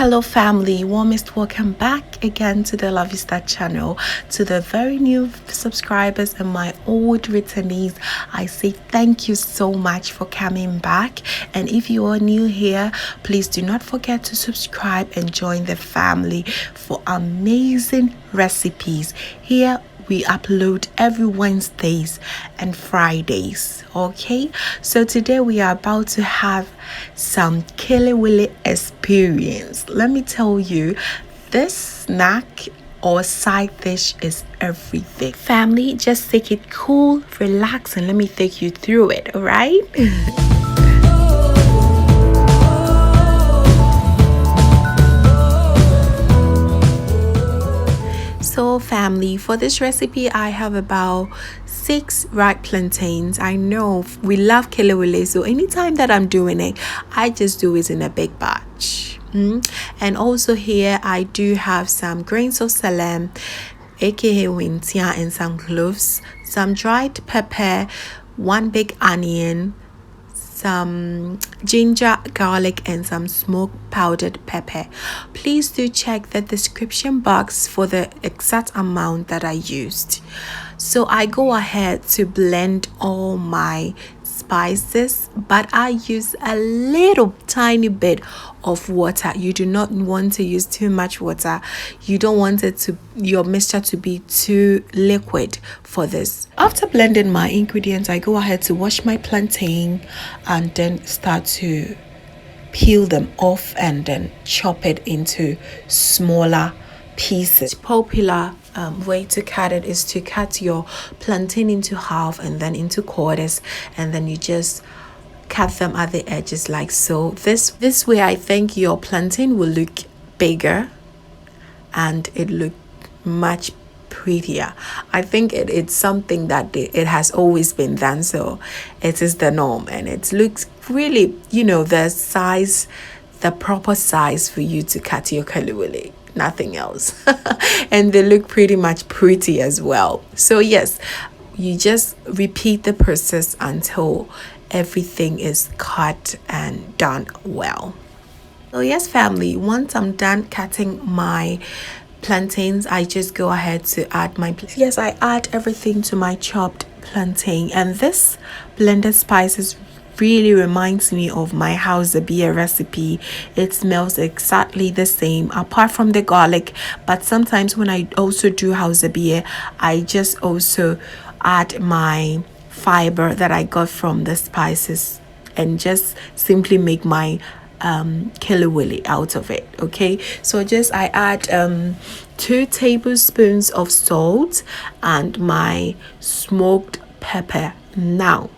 Hello family, warmest welcome back again to the La Vista channel. To the very new subscribers and my old returnees, I say thank you so much for coming back. And if you are new here, please do not forget to subscribe and join the family for amazing recipes. Here we upload every Wednesdays and Fridays. Okay, so today we are about to have some Kelewele experience. Let me tell you, this snack or side dish is everything. Family, just take it cool, relax, and let me take you through it. All right. So family, for this recipe I have about 6 ripe plantains. I know we love Kelewele, so anytime that I'm doing it, I just do it in a big batch. And also here I do have some grains of SELIM, aka WHINTIAA, and some cloves, some dried pepper, 1 big onion, some ginger, garlic, and some smoked powdered pepper. Please do check the description box for the exact amount that I used. So I go ahead to blend all my spices, but I use a little tiny bit of water. You do not want to use too much water. You don't want it to your mixture to be too liquid for this. After blending my ingredients, I go ahead to wash my plantain and then start to peel them off and then chop it into smaller pieces. Popular way to cut it is to cut your plantain into half and then into quarters, and then you just cut them at the edges like so. This way I think your plantain will look bigger and it look much prettier. I think it's something that it has always been done, so it is the norm, and it looks really, the size, the proper size for you to cut your Kelewele, nothing else. And they look pretty much pretty as well. So yes, you just repeat the process until everything is cut and done well. So yes family, once I'm done cutting my plantains, I just go ahead to add I add everything to my chopped plantain, and this blended spices really reminds me of my house beer recipe. It smells exactly the same apart from the garlic, but sometimes when I also do house beer, I just also add my fiber that I got from the spices and just simply make my Kelewele out of it. Okay, so I add 2 tablespoons of salt and my smoked pepper. Now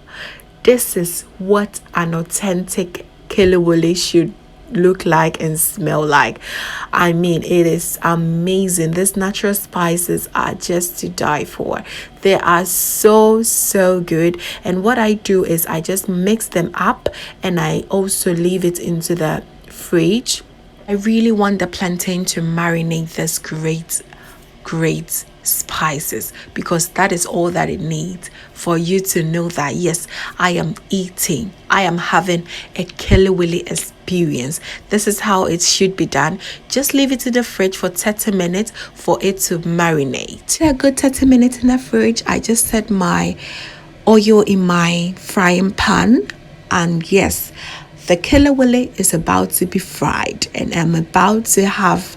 this is what an authentic Kelewele should look like and smell like. I mean, it is amazing. These natural spices are just to die for. They are so good, and what I do is I just mix them up and I also leave it into the fridge. I really want the plantain to marinate this great spices, because that is all that it needs for you to know that yes, I am having a Kelewele experience. This is how it should be done. Just leave it in the fridge for 30 minutes for it to marinate. A good 30 minutes in the fridge, I just set my oil in my frying pan, and yes, the Kelewele is about to be fried, and I'm about to have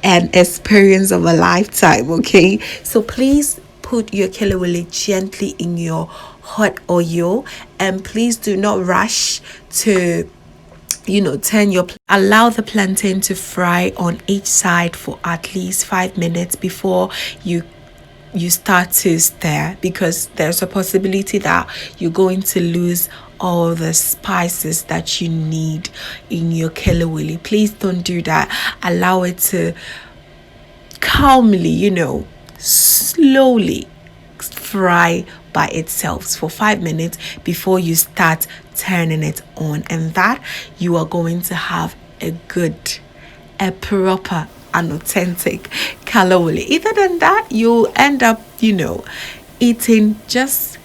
an experience of a lifetime. Okay, so please put your Kelewele gently in your hot oil, and please do not rush to allow the plantain to fry on each side for at least 5 minutes before you start to stir, because there's a possibility that you're going to lose all the spices that you need in your Kelewele. Please don't do that. Allow it to calmly, slowly fry by itself for 5 minutes before you start turning it on, and that you are going to have a proper and authentic Kelewele. Other than that, you'll end up eating just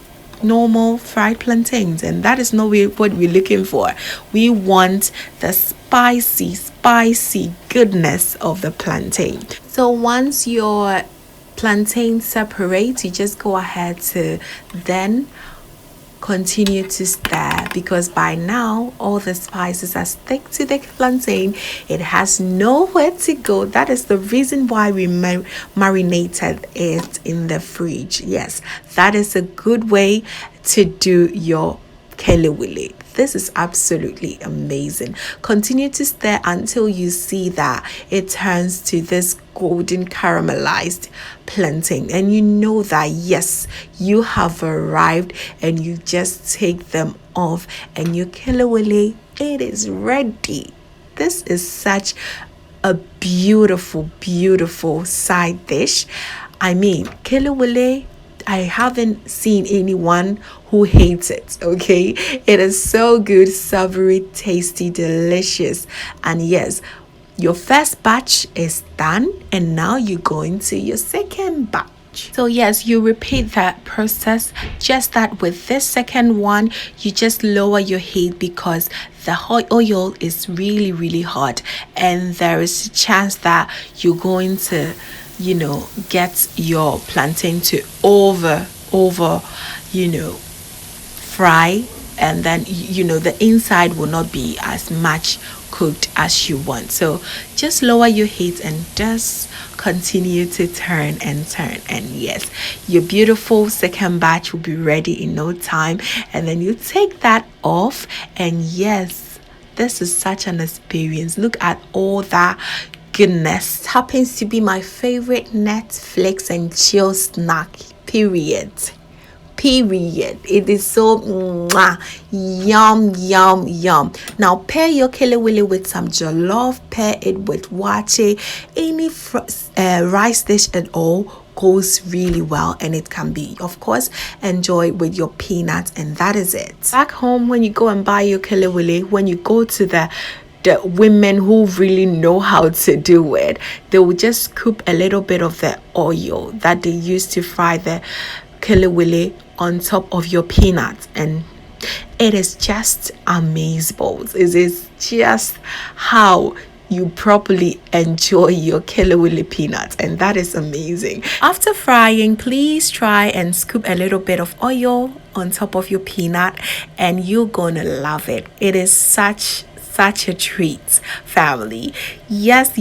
normal fried plantains, and that is not what we're looking for. We want the spicy goodness of the plantain. So once your plantain separates, you just go ahead to then continue to stir, because by now all the spices are stick to the plantain. It has nowhere to go. That is the reason why we marinated it in the fridge. Yes, that is a good way to do your kelewele. This is absolutely amazing. Continue to stir until you see that it turns to this golden caramelized plantain, and you know that yes, you have arrived, and you just take them off and your kelewele, it is ready. This is such a beautiful side dish. I mean, kelewele, I haven't seen anyone who hates it. Okay, it is so good, savory, tasty, delicious. And yes, your first batch is done, and now you go into your second batch. So yes, you repeat that process, just that with this second one, you just lower your heat because the hot oil is really hot, and there is a chance that you're going to get your plantain to over fry, and then the inside will not be as much cooked as you want. So just lower your heat and just continue to turn, and yes, your beautiful second batch will be ready in no time. And then you take that off, and yes, this is such an experience. Look at all that goodness. Happens to be my favorite Netflix and chill snack, period. It is so yum. Now pair your kelewele with some jollof, pair it with waakye. Any rice dish at all goes really well, and it can be, of course, enjoyed with your peanuts, and that is it. Back home, when you go and buy your kelewele, when you go to the women who really know how to do it, they will just scoop a little bit of the oil that they use to fry the kelewele on top of your peanuts, and it is just amazeballs. It is just how you properly enjoy your kelewele peanuts, and that is amazing. After frying, please try and scoop a little bit of oil on top of your peanut, and you're gonna love it. It is such a treat, family. Yes,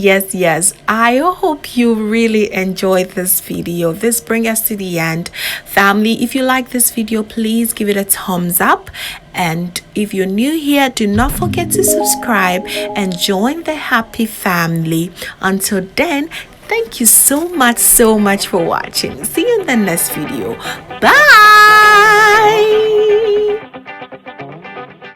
I hope you really enjoyed this video. This brings us to the end, family. If you like this video, please give it a thumbs up, and if you're new here, do not forget to subscribe and join the happy family. Until then, thank you so much for watching. See you in the next video. Bye.